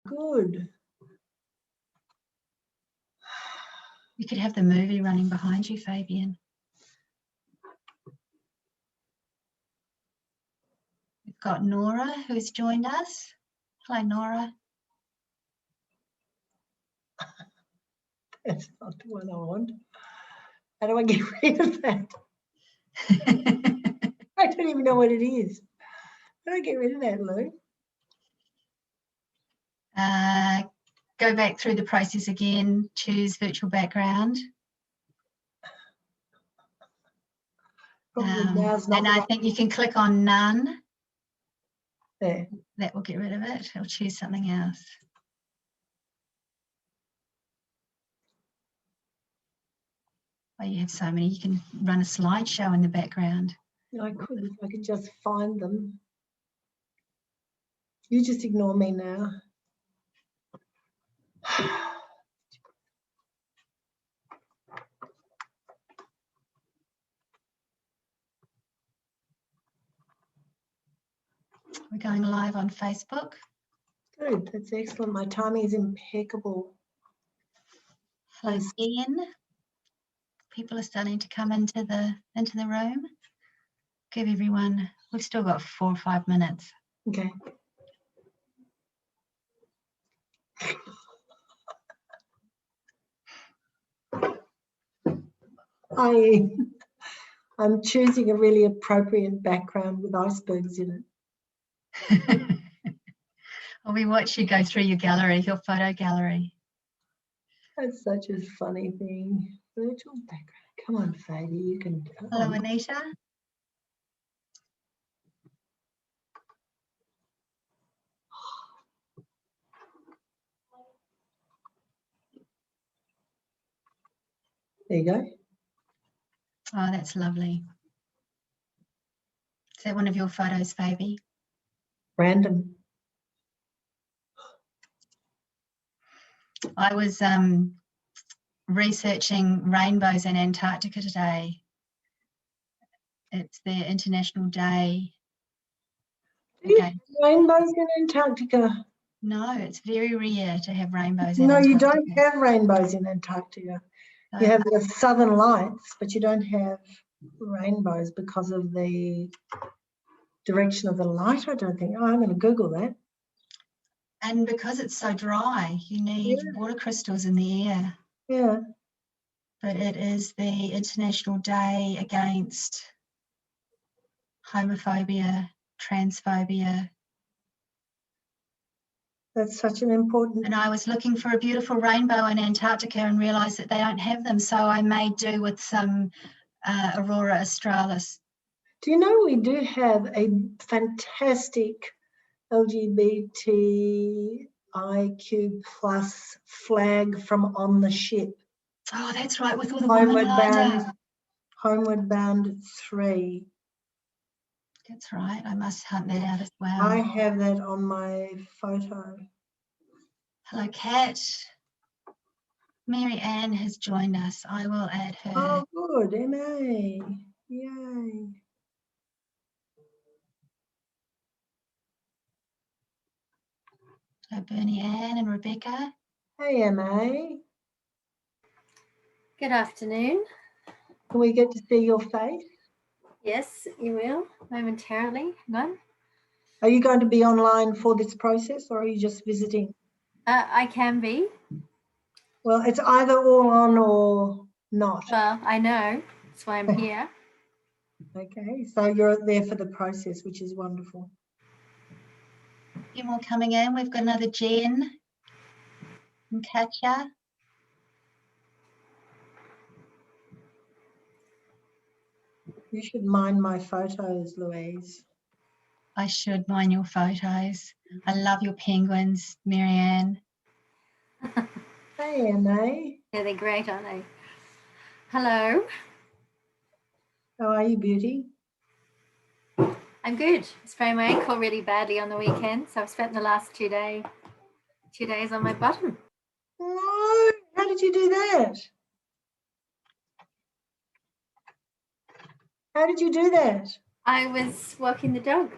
good. You could have the movie running behind you, Fabian. We've got Nora who's joined us. Hello, Nora. That's not the one I want. How do I get rid of that? I don't even know what it is. How do I get rid of that, Lou? Go back through the process again, choose virtual background. And I think you can click on none. There. That will get rid of it. I'll choose something else. Oh, you have so many. You can run a slideshow in the background. I could if I could just find them. You just ignore me now. We're going live on Facebook. Good, that's excellent. My timing is impeccable. Hello, Ian. People are starting to come into the room. Give everyone, we've still got 4 or 5 minutes. Okay. I'm choosing a really appropriate background with icebergs in it. Well, we watch you go through your gallery, your photo gallery. That's such a funny thing. Virtual background. Come on, Fabi, you can do it. Hello, Anita. There you go. Oh, that's lovely. Is that one of your photos, Fabi? Random. I was researching rainbows in Antarctica today. It's their International Day. Do you have rainbows in Antarctica? No, it's very rare to have rainbows No, in Antarctica. you don't have rainbows in Antarctica. You have the southern lights, but you don't have rainbows because of the direction of the light, I don't think. Oh, I'm going to Google that. And because it's so dry, you need water crystals in the air. Yeah. But it is the International Day against homophobia, transphobia. That's such an important... And I was looking for a beautiful rainbow in Antarctica and realised that they don't have them, so I made do with some Aurora Australis. Do you know we do have a fantastic LGBTIQ plus flag from on the ship? Oh, that's right, with all the women lined up. Homeward Bound 3. That's right, I must hunt that out as well. I have that on my photo. Hello, Kat. Mary Ann has joined us. I will add her. Oh, good, MA. Yay. Hello, Bernie Ann and Rebecca. Hey, MA. Good afternoon. Can we get to see your face? Yes, you will momentarily. No? Are you going to be online for this process or are you just visiting? I can be. Well, it's either all on or not. Well, I know. That's why I'm here. Okay, so you're there for the process, which is wonderful. A few more coming in. We've got another Jen and Katja. You should mind my photos, Louise. I should mind your photos. I love your penguins, Marianne. Hey, MA. Yeah, they're great, aren't they? Hello. How are you, beauty? I'm good. I sprained my ankle really badly on the weekend, so I've spent the last 2 days on my bottom. No, how did you do that? How did you do that? I was walking the dog.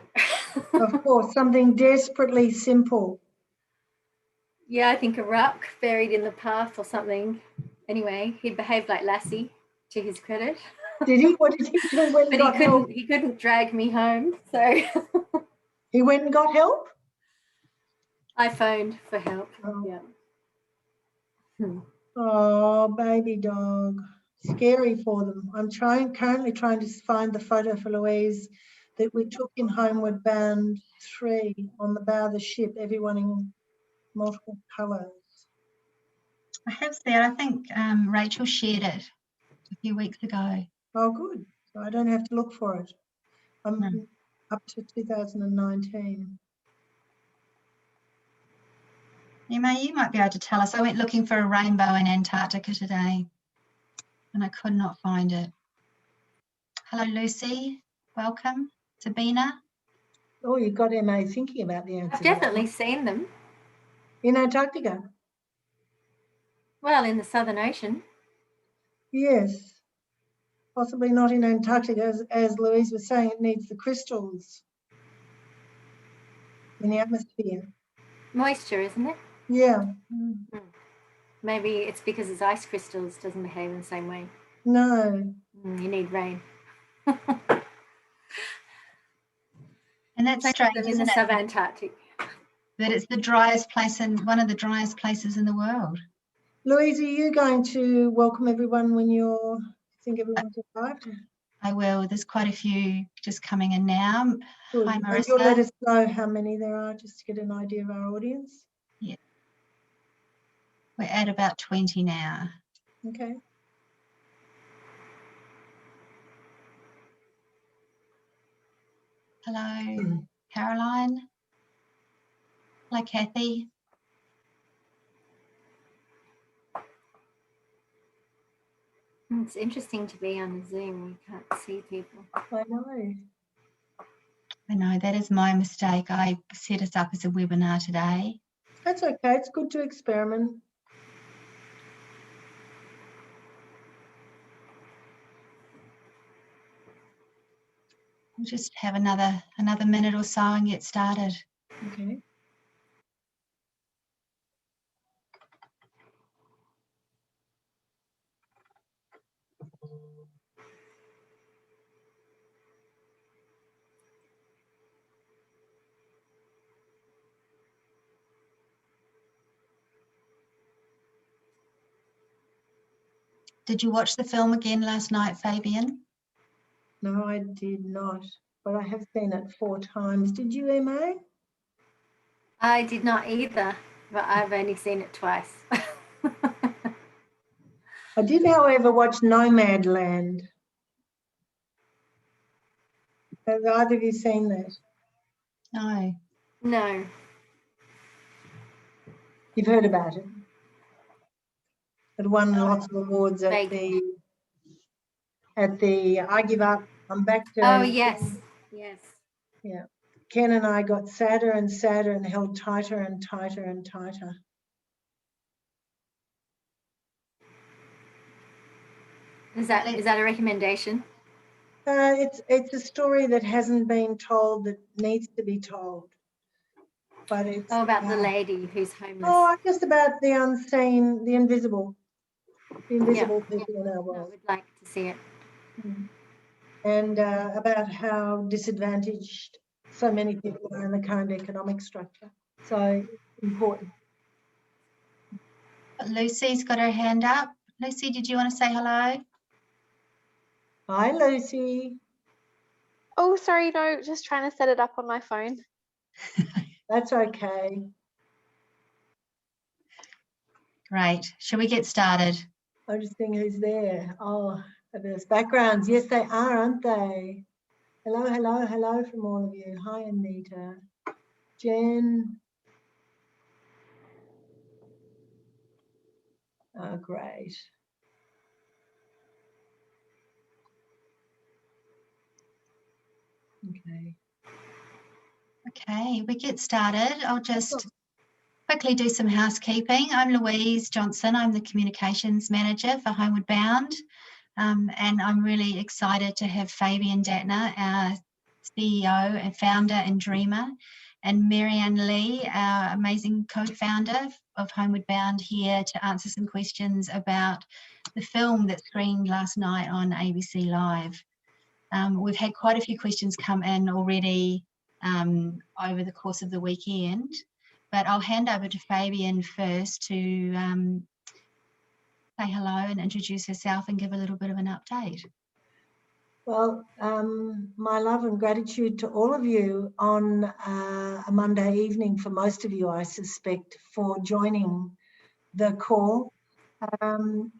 Of course, something desperately simple. Yeah, I think a rock buried in the path or something. Anyway, he behaved like Lassie, to his credit. Did he? What did he do when he But got help? he couldn't drag me home, so He went and got help? I phoned for help. Oh. Yeah. Oh, baby dog. Scary for them. I'm currently trying to find the photo for Louise that we took in Homeward Bound 3 on the bow of the ship, everyone in multiple colours. I have there. I think Rachel shared it a few weeks ago. Oh, good. So I don't have to look for it. I'm No. up to 2019. Emma, you might be able to tell us. I went looking for a rainbow in Antarctica today and I could not find it. Hello, Lucy. Welcome. Sabina. Oh, you got MA thinking about the answer. I've definitely seen them. In Antarctica? Well, in the Southern Ocean. Yes. Possibly not in Antarctica. As Louise was saying, it needs the crystals in the atmosphere. Moisture, isn't it? Yeah. Maybe it's because it's ice crystals, doesn't behave in the same way. No. You need rain. And that's strange, in isn't the it? Sub-Antarctic. That it's the driest place in one of the driest places in the world. Louise, are you going to welcome everyone when I think everyone's arrived? I will. There's quite a few just coming in now. Good. Hi, And Marissa. you'll let us know how many there are, just to get an idea of our audience. Yeah. We're at about 20 now. Okay. Hello, Caroline. Hello, Kathy. It's interesting to be on Zoom. We can't see people. I know. I know, that is my mistake. I set us up as a webinar today. That's okay. It's good to experiment. We'll just have another minute or so and get started. Okay. Did you watch the film again last night, Fabian? No, I did not, but I have seen it 4 times. Did you, Emma? I did not either, but I've only seen it twice. I did, however, watch Nomadland. Have either of you seen that? No. No. You've heard about it. It won lots of awards at Vaguely. the I Give Up, I'm Back to. Oh, yes. Yes. Yeah. Ken and I got sadder and sadder and held tighter and tighter and tighter. Is that a recommendation? It's a story that hasn't been told that needs to be told. But it's about the lady who's homeless. Oh, just about the unseen, the invisible people in our I world. would like to see it. And about how disadvantaged so many people are in the current economic structure. So important. Lucy's got her hand up. Lucy, did you want to say hello? Hi, Lucy. Oh, sorry, no, just trying to set it up on my phone. That's okay. Great. Shall we get started? I'm just thinking who's there. Oh, there's backgrounds. Yes, they are, aren't they? Hello, hello, hello from all of you. Hi, Anita. Jen. Oh, great. Okay. Okay, we get started. I'll just quickly do some housekeeping. I'm Louise Johnson. I'm the Communications Manager for Homeward Bound. And I'm really excited to have Fabian Dattner, our CEO and founder and dreamer, and Marianne Lee, our amazing co-founder of Homeward Bound, here to answer some questions about the film that screened last night on ABC Live. We've had quite a few questions come in already over the course of the weekend, but I'll hand over to Fabian first to say hello and introduce herself and give a little bit of an update. Well, my love and gratitude to all of you on a Monday evening, for most of you, I suspect, for joining the call.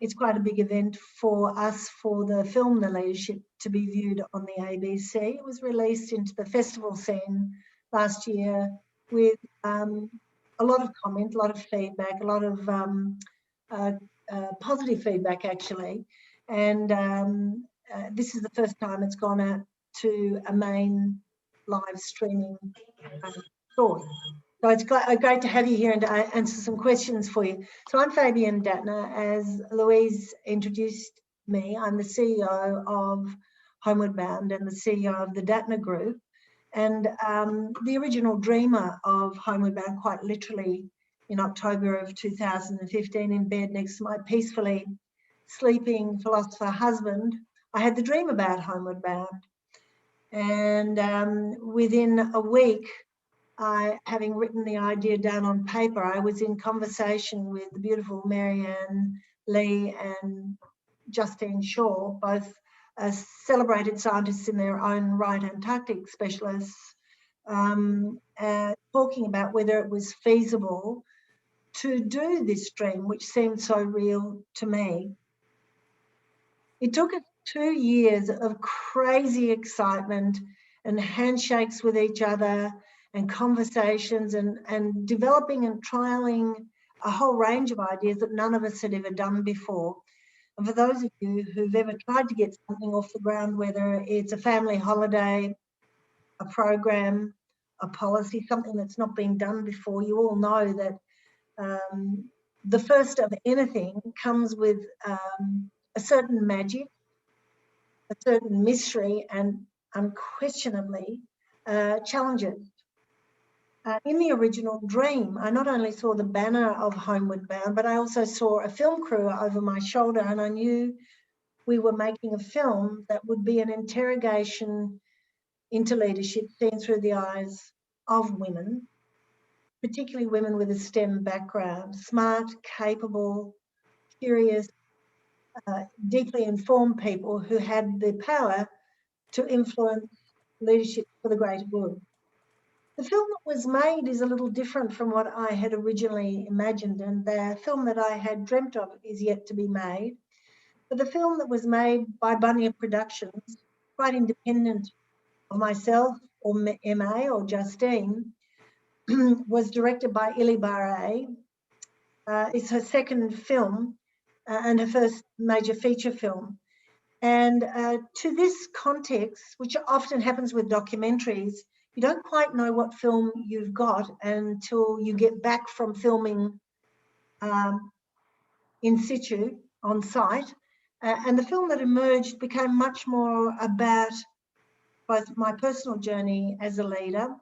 It's quite a big event for us, for the film The Leadership to be viewed on the ABC. It was released into the festival scene last year with a lot of comment, a lot of feedback, a lot of positive feedback actually. And this is the first time it's gone out to a main live streaming source. So it's great to have you here and to answer some questions for you. So I'm Fabian Dattner. As Louise introduced me, I'm the CEO of Homeward Bound and the CEO of the Dattner Group, and the original dreamer of Homeward Bound, quite literally in October of 2015, in bed next to my peacefully sleeping philosopher husband. I had the dream about Homeward Bound, and within a week, having written the idea down on paper, I was in conversation with the beautiful Marianne Lee and Justine Shaw, both celebrated scientists in their own right, Antarctic specialists, talking about whether it was feasible to do this dream, which seemed so real to me. It took us 2 years of crazy excitement and handshakes with each other and conversations and developing and trialing a whole range of ideas that none of us had ever done before. And for those of you who've ever tried to get something off the ground, whether it's a family holiday, a program, a policy, something that's not been done before, you all know that the first of anything comes with a certain magic, a certain mystery, and unquestionably challenges. In the original dream, I not only saw the banner of Homeward Bound, but I also saw a film crew over my shoulder, and I knew we were making a film that would be an interrogation into leadership seen through the eyes of women, particularly women with a STEM background, smart, capable, curious, deeply informed people who had the power to influence leadership for the greater good. The film that was made is a little different from what I had originally imagined, and the film that I had dreamt of is yet to be made. But the film that was made by Bunya Productions, quite independent of myself or MA or Justine, was directed by Ili Barre. It's her second film and her first major feature film. And to this context, which often happens with documentaries, you don't quite know what film you've got until you get back from filming in situ, on site. And the film that emerged became much more about both my personal journey as a leader,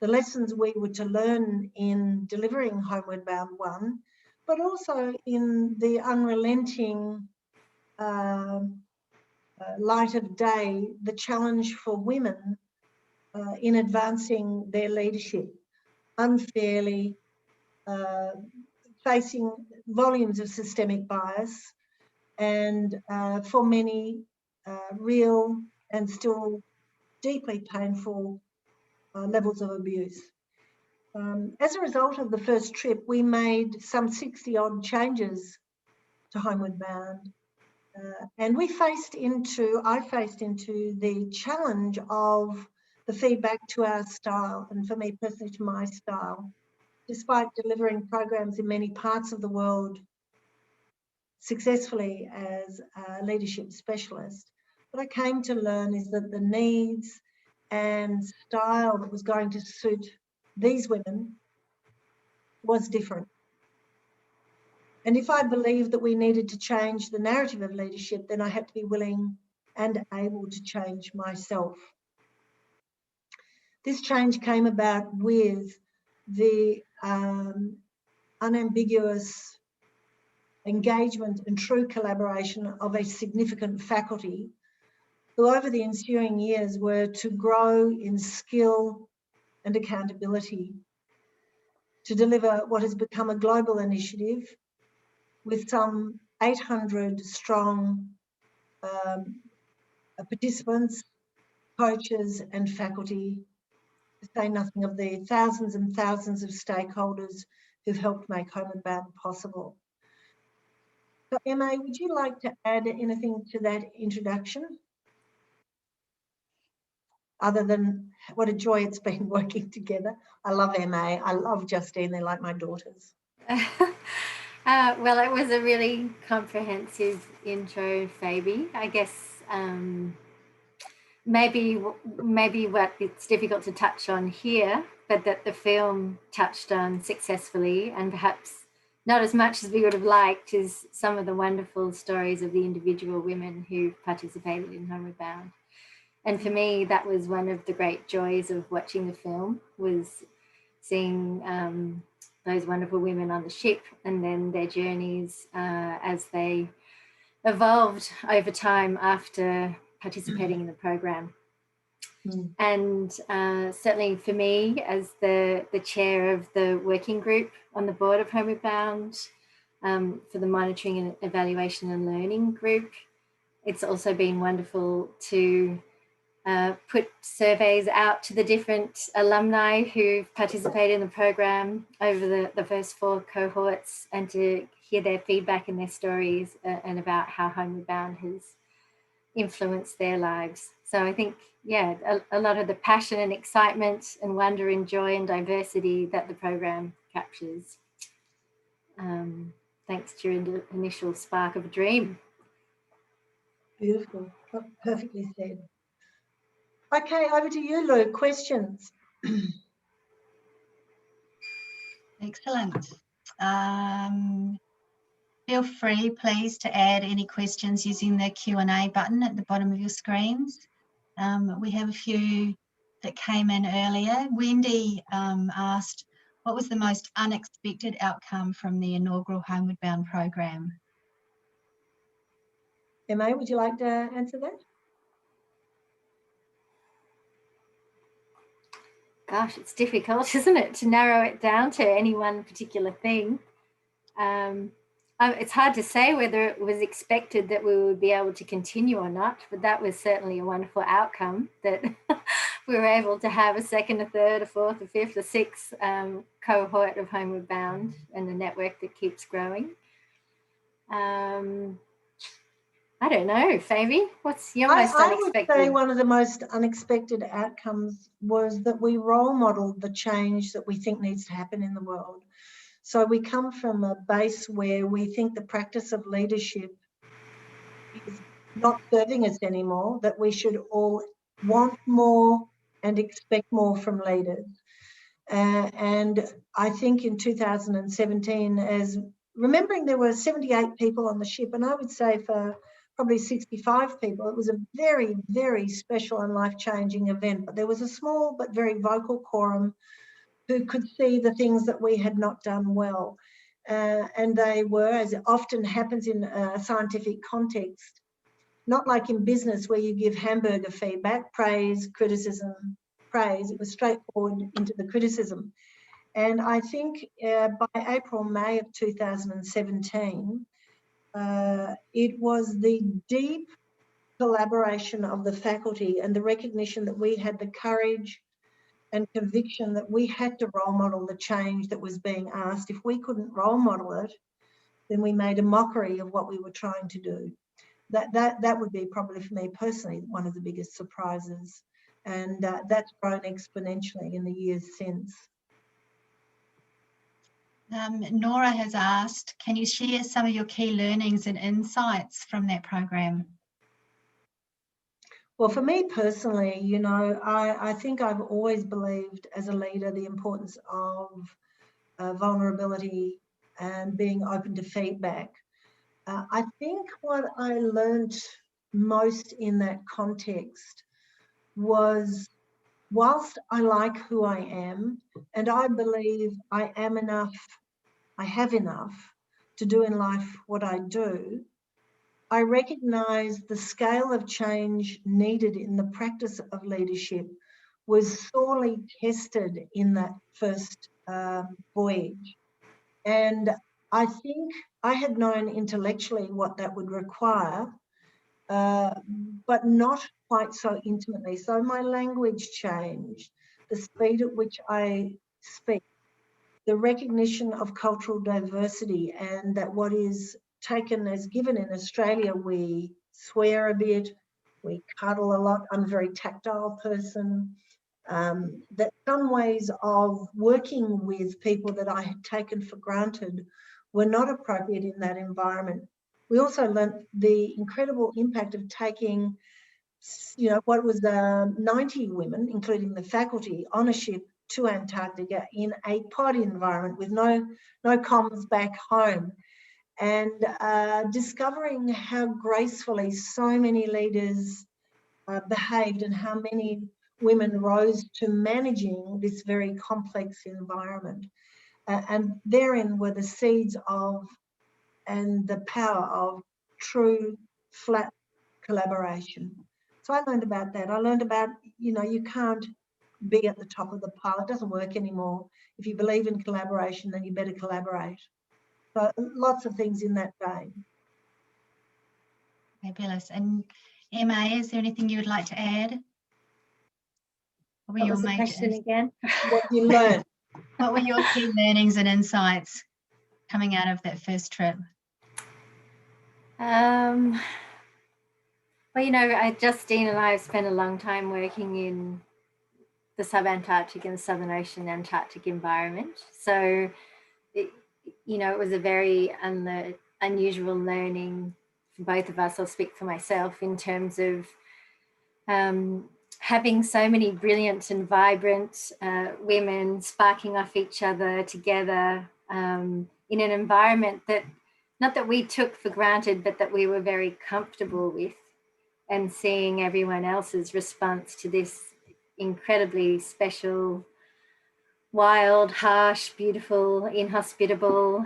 the lessons we were to learn in delivering Homeward Bound 1, but also in the unrelenting light of day, the challenge for women in advancing their leadership unfairly, facing volumes of systemic bias, and for many real and still deeply painful levels of abuse. As a result of the first trip, we made some 60 odd changes to Homeward Bound. And I faced into the challenge of the feedback to our style, and for me personally to my style, despite delivering programs in many parts of the world successfully as a leadership specialist. What I came to learn is that the needs and style that was going to suit these women was different. And if I believed that we needed to change the narrative of leadership, then I had to be willing and able to change myself. This change came about with the unambiguous engagement and true collaboration of a significant faculty who over the ensuing years were to grow in skill and accountability to deliver what has become a global initiative with some 800 strong participants, coaches and faculty, to say nothing of the thousands and thousands of stakeholders who've helped make Homeward Bound possible. So Emma, would you like to add anything to that introduction? Other than what a joy it's been working together. I love MA, I love Justine, they're like my daughters. Well, it was a really comprehensive intro, Fabi. I guess maybe what it's difficult to touch on here, but that the film touched on successfully, and perhaps not as much as we would have liked, is some of the wonderful stories of the individual women who participated in Homeward Bound. And for me, that was one of the great joys of watching the film, was seeing those wonderful women on the ship and then their journeys as they evolved over time after participating in the program. And certainly for me, as the chair of the working group on the board of Homeward Bound, for the monitoring and evaluation and learning group, it's also been wonderful to put surveys out to the different alumni who participated in the program over the first 4 cohorts, and to hear their feedback and their stories and about how Homeward Bound has influenced their lives. So I think, yeah, a lot of the passion and excitement and wonder and joy and diversity that the program captures. Thanks to your initial spark of a dream. Beautiful, perfectly said. Okay, over to you, Lou. Questions? Excellent. Feel free, please, to add any questions using the Q&A button at the bottom of your screens. We have a few that came in earlier. Wendy asked, what was the most unexpected outcome from the inaugural Homeward Bound program? Emma, would you like to answer that? Gosh, it's difficult, isn't it, to narrow it down to any one particular thing. It's hard to say whether it was expected that we would be able to continue or not, but that was certainly a wonderful outcome, that we were able to have a second, a third, a fourth, a fifth, a sixth cohort of Homeward Bound, and the network that keeps growing. I don't know, Fabi, what's your most unexpected? I would say one of the most unexpected outcomes was that we role modelled the change that we think needs to happen in the world. So we come from a base where we think the practice of leadership is not serving us anymore, that we should all want more and expect more from leaders. And I think in 2017, as remembering there were 78 people on the ship, and I would say for probably 65 people, it was a very, very special and life-changing event. But there was a small but very vocal quorum who could see the things that we had not done well. And they were, as often happens in a scientific context, not like in business where you give hamburger feedback, praise, criticism, praise. It was straightforward into the criticism. And I think by April, May of 2017, it was the deep collaboration of the faculty and the recognition that we had the courage and conviction that we had to role model the change that was being asked. If we couldn't role model it, then we made a mockery of what we were trying to do. That would be probably for me personally one of the biggest surprises, and that's grown exponentially in the years since. Nora has asked, can you share some of your key learnings and insights from that program? Well, for me personally, you know, I think I've always believed as a leader the importance of vulnerability and being open to feedback. I think what I learned most in that context was whilst I like who I am, and I believe I am enough, I have enough to do in life what I do, I recognise the scale of change needed in the practice of leadership was sorely tested in that first voyage. And I think I had known intellectually what that would require, but not quite so intimately. So my language changed, the speed at which I speak, the recognition of cultural diversity, and that what is taken as given in Australia, we swear a bit, we cuddle a lot. I'm a very tactile person. That some ways of working with people that I had taken for granted were not appropriate in that environment. We also learnt the incredible impact of taking, you know, what was 90 women, including the faculty, on a ship to Antarctica in a pod environment with no comms back home, and discovering how gracefully so many leaders behaved and how many women rose to managing this very complex environment. And therein were the seeds of and the power of true flat collaboration. So I learned about that. I learned about, you know, you can't be at the top of the pile. It doesn't work anymore. If you believe in collaboration, then you better collaborate. So lots of things in that vein. Fabulous. And Emma, is there anything you would like to add? What were What your was the question again? What you learn. What were your key learnings and insights coming out of that first trip? Well, you know, Justine and I have spent a long time working in the subantarctic and Southern Ocean Antarctic environment. So, you know, it was a very unusual learning for both of us. I'll speak for myself in terms of having so many brilliant and vibrant women sparking off each other together in an environment that, not that we took for granted, but that we were very comfortable with, and seeing everyone else's response to this incredibly special, wild, harsh, beautiful, inhospitable,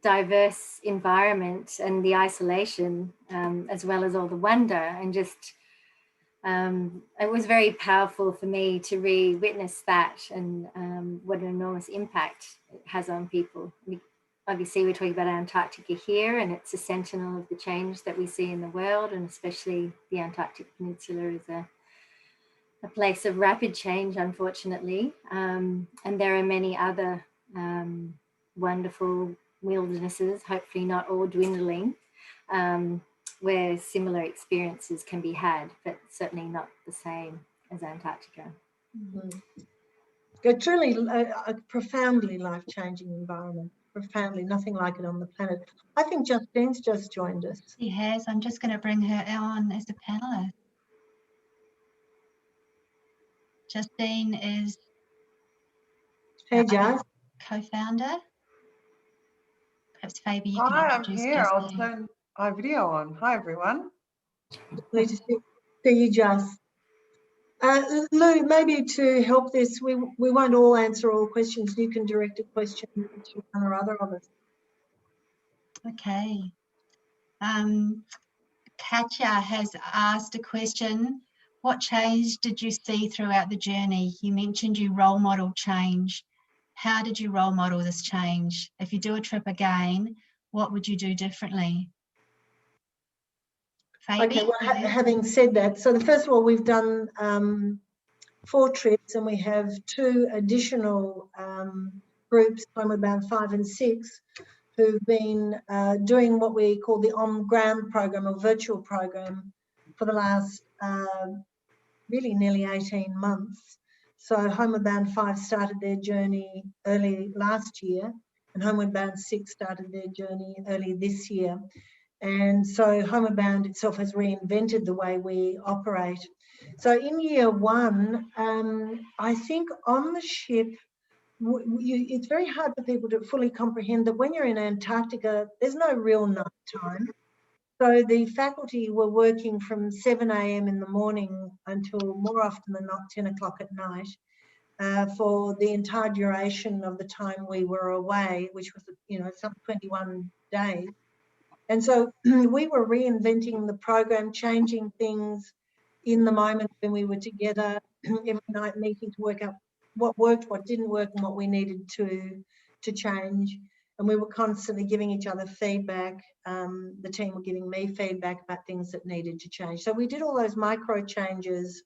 diverse environment, and the isolation, as well as all the wonder, and just it was very powerful for me to witness that, and what an enormous impact it has on people. Obviously, we're talking about Antarctica here, and it's a sentinel of the change that we see in the world, and especially the Antarctic Peninsula is a place of rapid change, unfortunately. And there are many other wonderful wildernesses, hopefully not all dwindling, where similar experiences can be had, but certainly not the same as Antarctica. Mm-hmm. It's truly a profoundly life-changing environment. Profoundly, nothing like it on the planet. I think Justine's just joined us. She has. I'm just going to bring her on as a panelist. Justine is co-founder. Perhaps Fabian, you can Hi, I'm introduce here. I'll Justine. turn my video on. Hi, everyone. Pleased to see you, Just. Lou, maybe to help this, we won't all answer all questions. You can direct a question to one or other of us. Okay. Katya has asked a question. What change did you see throughout the journey? You mentioned you role model change. How did you role model this change? If you do a trip again, what would you do differently? Fabian? Okay, well, having said that, so the first of all, we've done 4 trips, and we have 2 additional groups, Homeward Bound 5 and 6, who've been doing what we call the on-ground program or virtual program for the last really nearly 18 months. So Homeward Bound 5 started their journey early last year, and Homeward Bound 6 started their journey early this year. And so Homeward Bound itself has reinvented the way we operate. So in year 1, I think on the ship, it's very hard for people to fully comprehend that when you're in Antarctica, there's no real night time. So the faculty were working from 7 a.m. in the morning until more often than not 10 o'clock at night for the entire duration of the time we were away, which was, some 21 days. And so we were reinventing the program, changing things in the moment when we were together, every night meeting to work out what worked, what didn't work, and what we needed to change. And we were constantly giving each other feedback. The team were giving me feedback about things that needed to change. So we did all those micro changes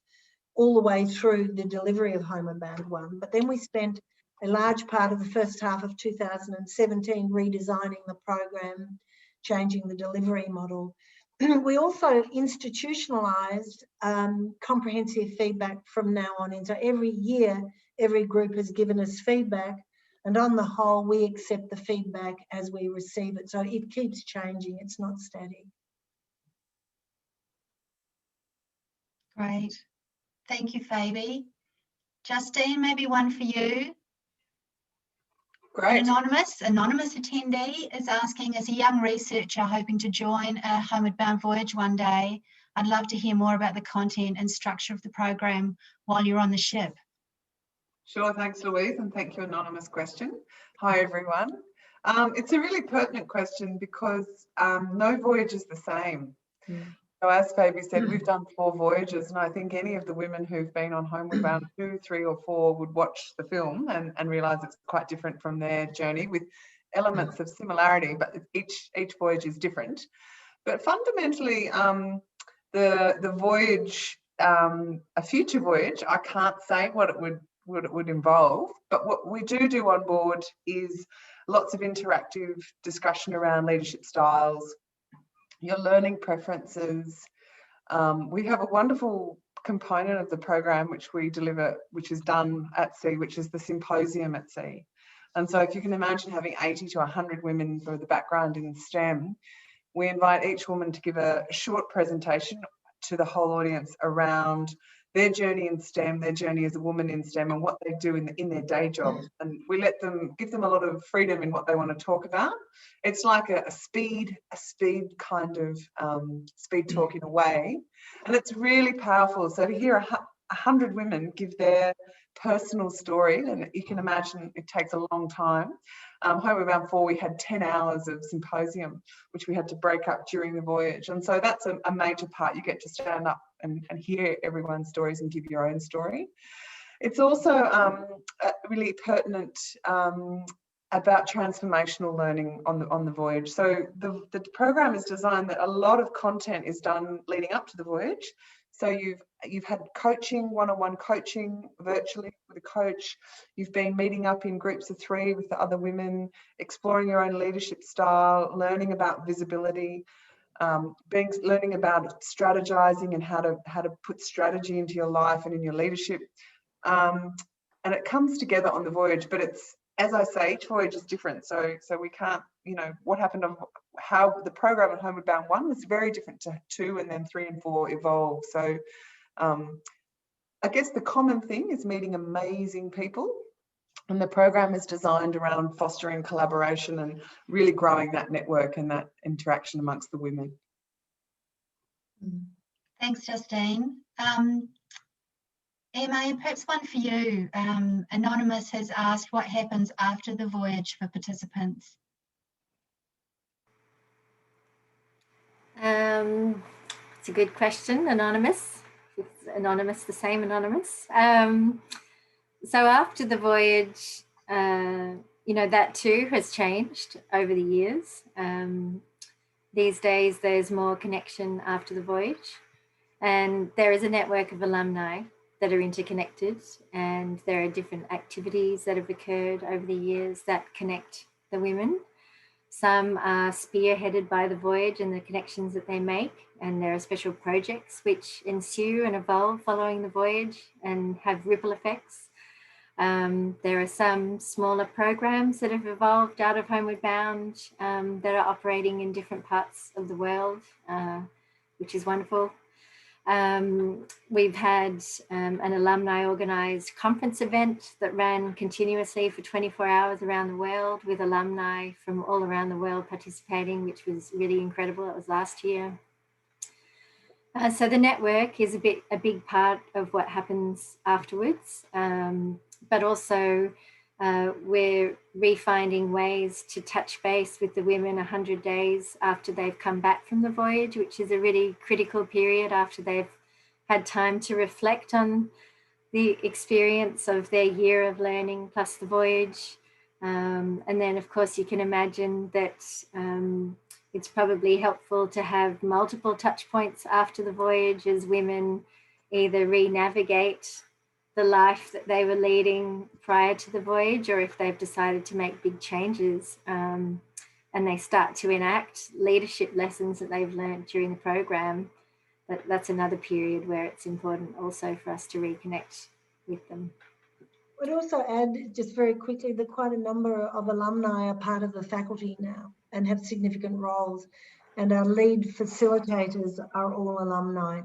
all the way through the delivery of Homeward Bound 1. But then we spent a large part of the first half of 2017 redesigning the program, changing the delivery model. We also institutionalized comprehensive feedback from now on in. So every year, every group has given us feedback, and on the whole, we accept the feedback as we receive it. So it keeps changing, it's not static. Great. Thank you, Fabi. Justine, maybe one for you. Great. An anonymous attendee is asking, as a young researcher hoping to join a Homeward Bound voyage one day, I'd love to hear more about the content and structure of the program while you're on the ship. Sure, thanks Louise, and thank you, anonymous question. Hi everyone. It's a really pertinent question because no voyage is the same. So as Fabi said, we've done 4 voyages, and I think any of the women who've been on Homeward Bound 2, 3 or 4 would watch the film and realise it's quite different from their journey, with elements of similarity, but each voyage is different. But fundamentally, the voyage, a future voyage, I can't say what it would involve, but what we do on board is lots of interactive discussion around leadership styles, your learning preferences. We have a wonderful component of the program which we deliver, which is done at sea, which is the symposium at sea. And so if you can imagine having 80 to 100 women with a background in STEM, we invite each woman to give a short presentation to the whole audience around their journey in STEM, their journey as a woman in STEM, and what they do in their day job. And we give them a lot of freedom in what they want to talk about. It's like a speed kind of speed talk in a way, and it's really powerful. So to hear 100 women give their personal story, and you can imagine it takes a long time. Homeward Bound 4, we had 10 hours of symposium, which we had to break up during the voyage. And so that's a major part. You get to stand up and hear everyone's stories and give your own story. It's also really pertinent about transformational learning on the voyage. So the program is designed that a lot of content is done leading up to the voyage. So you've had coaching, one-on-one coaching virtually with a coach. You've been meeting up in groups of 3 with the other women, exploring your own leadership style, learning about visibility, learning about strategizing and how to put strategy into your life and in your leadership. And it comes together on the voyage, but it's, as I say, each voyage is different. So we can't, what happened on how the program at Homeward Bound 1 was very different to 2, and then 3 and 4 evolved. So I guess the common thing is meeting amazing people, and the program is designed around fostering collaboration and really growing that network and that interaction amongst the women. Thanks, Justine. Emma, perhaps one for you. Anonymous has asked what happens after the voyage for participants. It's a good question, Anonymous. It's Anonymous, the same Anonymous. So after the voyage, that too has changed over the years. These days, there's more connection after the voyage, and there is a network of alumni that are interconnected, and there are different activities that have occurred over the years that connect the women. Some are spearheaded by the voyage and the connections that they make, and there are special projects which ensue and evolve following the voyage and have ripple effects. There are some smaller programs that have evolved out of Homeward Bound that are operating in different parts of the world, which is wonderful. We've had an alumni organised conference event that ran continuously for 24 hours around the world, with alumni from all around the world participating, which was really incredible. It was last year. So the network is a big part of what happens afterwards, but also we're refinding ways to touch base with the women 100 days after they've come back from the voyage, which is a really critical period after they've had time to reflect on the experience of their year of learning plus the voyage. And then, of course, you can imagine that it's probably helpful to have multiple touch points after the voyage as women either re-navigate the life that they were leading prior to the voyage, or if they've decided to make big changes and they start to enact leadership lessons that they've learned during the program. That's another period where it's important also for us to reconnect with them. I'd also add just very quickly that quite a number of alumni are part of the faculty now and have significant roles, and our lead facilitators are all alumni.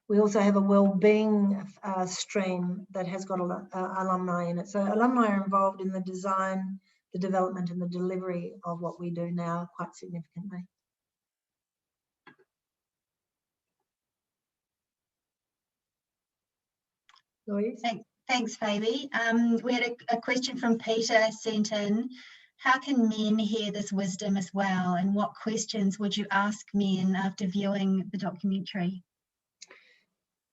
We also have a wellbeing stream that has got alumni in it. So alumni are involved in the design, the development and the delivery of what we do now quite significantly. Louise? Thanks, Fabi. We had a question from Peter sent in. How can men hear this wisdom as well? And what questions would you ask men after viewing the documentary?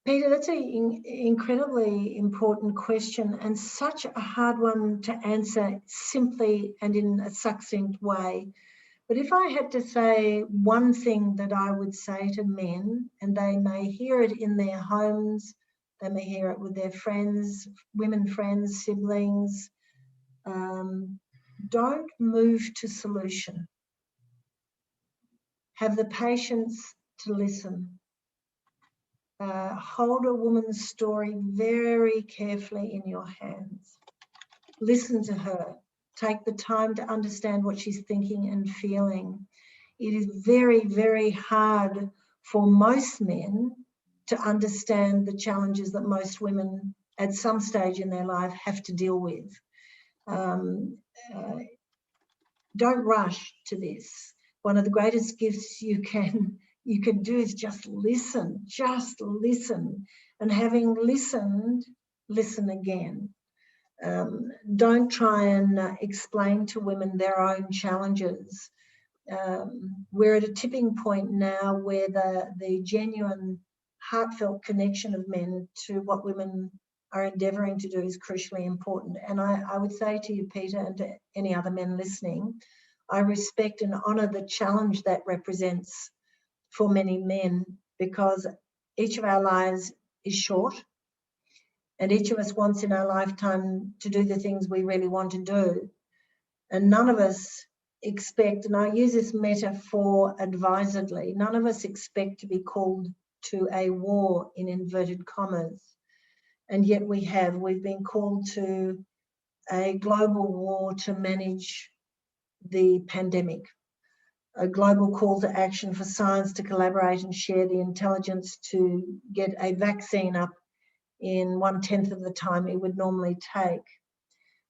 Peter, that's an incredibly important question and such a hard one to answer simply and in a succinct way. But if I had to say one thing that I would say to men, and they may hear it in their homes, they may hear it with their friends, women friends, siblings, don't move to solution. Have the patience to listen. Hold a woman's story very carefully in your hands. Listen to her. Take the time to understand what she's thinking and feeling. It is very, very hard for most men to understand the challenges that most women at some stage in their life have to deal with. Don't rush to this. One of the greatest gifts you can do is just listen. And having listened, listen again. Don't try and explain to women their own challenges. We're at a tipping point now where the genuine heartfelt connection of men to what women are endeavouring to do is crucially important. And I would say to you, Peter, and to any other men listening, I respect and honour the challenge that represents for many men, because each of our lives is short and each of us wants in our lifetime to do the things we really want to do. And none of us expect, and I use this metaphor advisedly, none of us expect to be called to a war in inverted commas. And yet we've been called to a global war to manage the pandemic, a global call to action for science to collaborate and share the intelligence to get a vaccine up in 1/10 of the time it would normally take.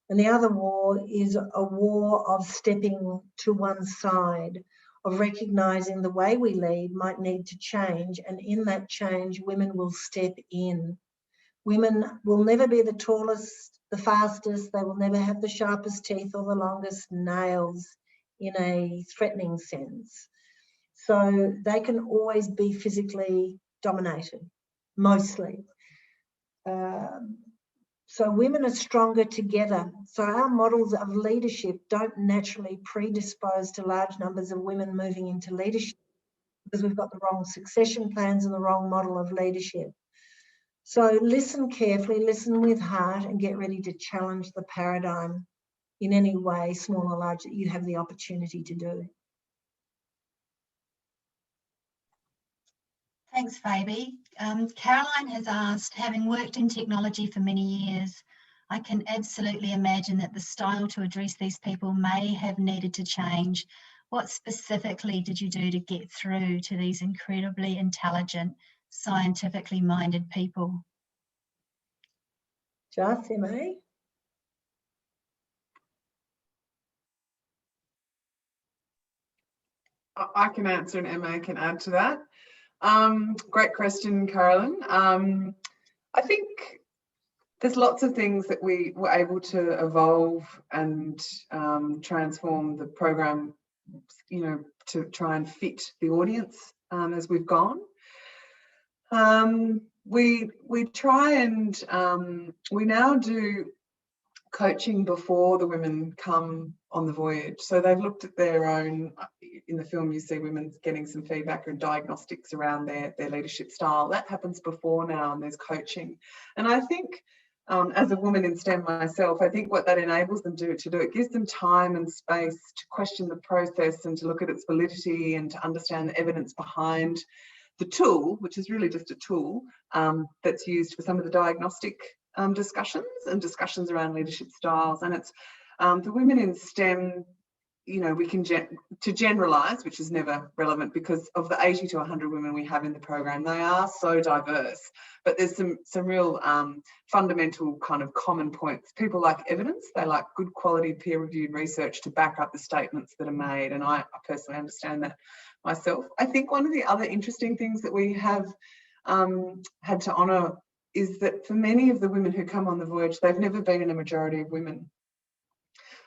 And the other war is a war of stepping to one side, of recognising the way we lead might need to change, and in that change, women will step in. Women will never be the tallest, the fastest, they will never have the sharpest teeth or the longest nails in a threatening sense. So they can always be physically dominated, mostly. So women are stronger together. So our models of leadership don't naturally predispose to large numbers of women moving into leadership, because we've got the wrong succession plans and the wrong model of leadership. So listen carefully, listen with heart, and get ready to challenge the paradigm in any way, small or large, that you have the opportunity to do. Thanks, Fabi. Caroline has asked, having worked in technology for many years, I can absolutely imagine that the style to address these people may have needed to change. What specifically did you do to get through to these incredibly intelligent, scientifically minded people. Justine, I can answer and Emma can add to that. Great question, Carolyn. I think there's lots of things that we were able to evolve and transform the program, you know, to try and fit the audience as we've gone. We try and we now do coaching before the women come on the voyage. So they've looked at their own, in the film you see women getting some feedback or diagnostics around their leadership style. That happens before now, and there's coaching. And I think as a woman in STEM myself, I think what that enables them to do, it gives them time and space to question the process and to look at its validity and to understand the evidence behind the tool, which is really just a tool that's used for some of the diagnostic discussions around leadership styles. And it's the women in STEM, you know, we can generalize, which is never relevant because of the 80 to 100 women we have in the program, they are so diverse, but there's some real fundamental kind of common points. People like evidence, they like good quality peer-reviewed research to back up the statements that are made, and I personally understand that myself. I think one of the other interesting things that we have had to honour is that for many of the women who come on the voyage, they've never been in a majority of women.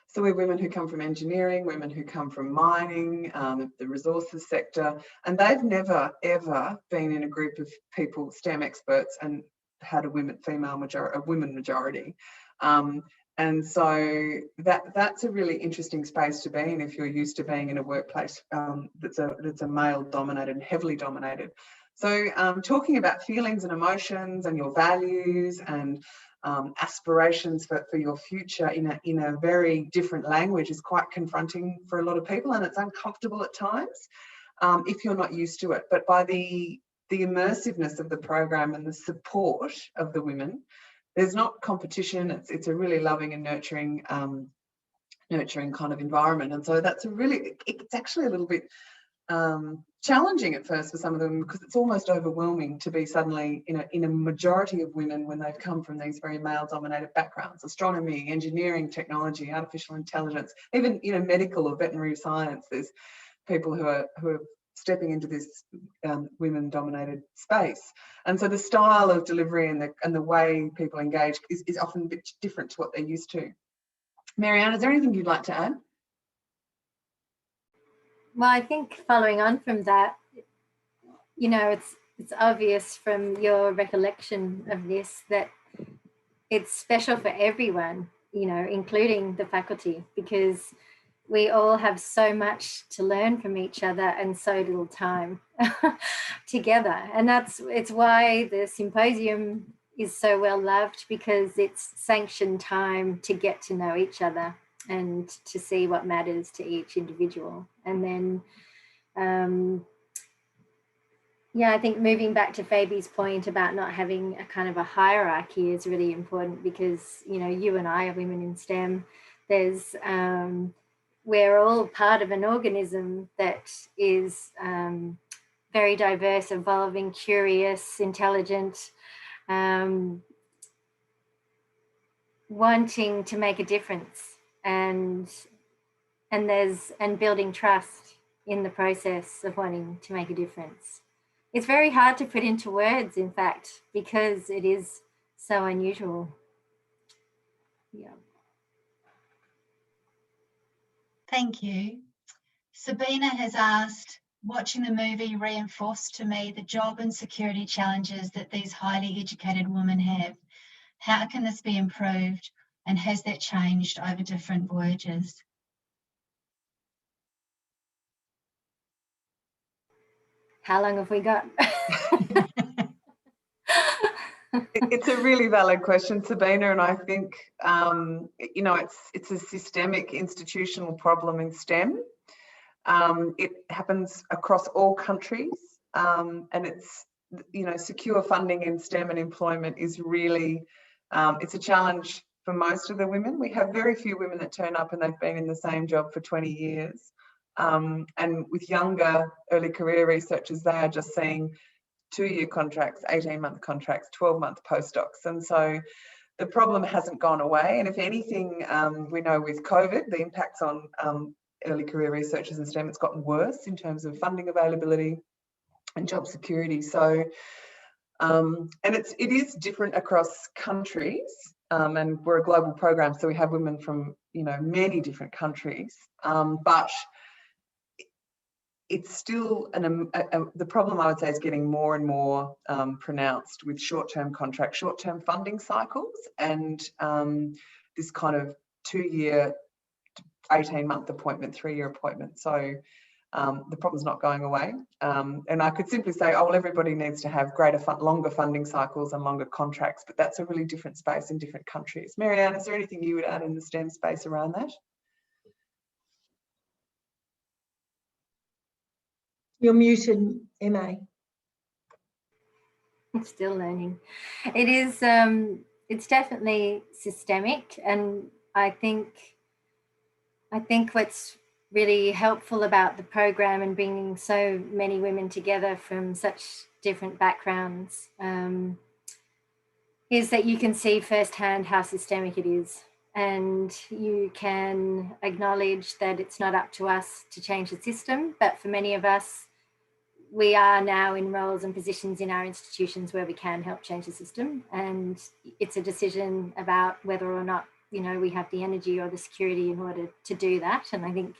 So we're women who come from engineering, women who come from mining, the resources sector, and they've never, ever been in a group of people, STEM experts, and had a women majority. And so that's a really interesting space to be in if you're used to being in a workplace that's a male-dominated and heavily dominated. So talking about feelings and emotions and your values and aspirations for your future in a very different language is quite confronting for a lot of people, and it's uncomfortable at times if you're not used to it. But by the immersiveness of the program and the support of the women, there's not competition. It's a really loving and nurturing kind of environment, and so that's it's actually a little bit challenging at first for some of them because it's almost overwhelming to be suddenly in a majority of women when they've come from these very male-dominated backgrounds: astronomy, engineering, technology, artificial intelligence, even medical or veterinary science. There's people who are stepping into this women-dominated space, and so the style of delivery and the way people engage is often a bit different to what they're used to. Marianne, is there anything you'd like to add? Well, I think following on from that, it's obvious from your recollection of this that it's special for everyone, including the faculty, because we all have so much to learn from each other and so little time together. And it's why the symposium is so well loved, because it's sanctioned time to get to know each other and to see what matters to each individual. And then, I think moving back to Fabi's point about not having a kind of a hierarchy is really important, because, you and I are women in STEM. We're all part of an organism that is very diverse, evolving, curious, intelligent, wanting to make a difference. And building trust in the process of wanting to make a difference. It's very hard to put into words, in fact, because it is so unusual. Yeah. Thank you. Sabina has asked, watching the movie reinforced to me the job and security challenges that these highly educated women have. How can this be improved, and has that changed over different voyages? How long have we got? It's a really valid question, Sabina, and I think it's a systemic institutional problem in STEM. It happens across all countries, and it's secure funding in STEM and employment is really it's a challenge for most of the women. We have very few women that turn up and they've been in the same job for 20 years. And with younger early career researchers, they are just seeing 2-year contracts, 18-month contracts, 12-month postdocs. And so the problem hasn't gone away. And if anything, we know with COVID, the impacts on early career researchers in STEM, it's gotten worse in terms of funding availability and job security. So, and it is different across countries, and we're a global program, so we have women from, you know, many different countries, but it's still the problem, I would say, is getting more and more pronounced with short-term contracts, short-term funding cycles, and this kind of 2-year, 18-month appointment, 3-year appointment. So the problem's not going away. And I could simply say, oh, well, everybody needs to have longer funding cycles and longer contracts, but that's a really different space in different countries. Marianne, is there anything you would add in the STEM space around that? You're muted, MA. I'm still learning. It is, it's definitely systemic, and I think what's really helpful about the program and bringing so many women together from such different backgrounds is that you can see firsthand how systemic it is, and you can acknowledge that it's not up to us to change the system, but for many of us, we are now in roles and positions in our institutions where we can help change the system, and it's a decision about whether or not, you know, we have the energy or the security in order to do that. And I think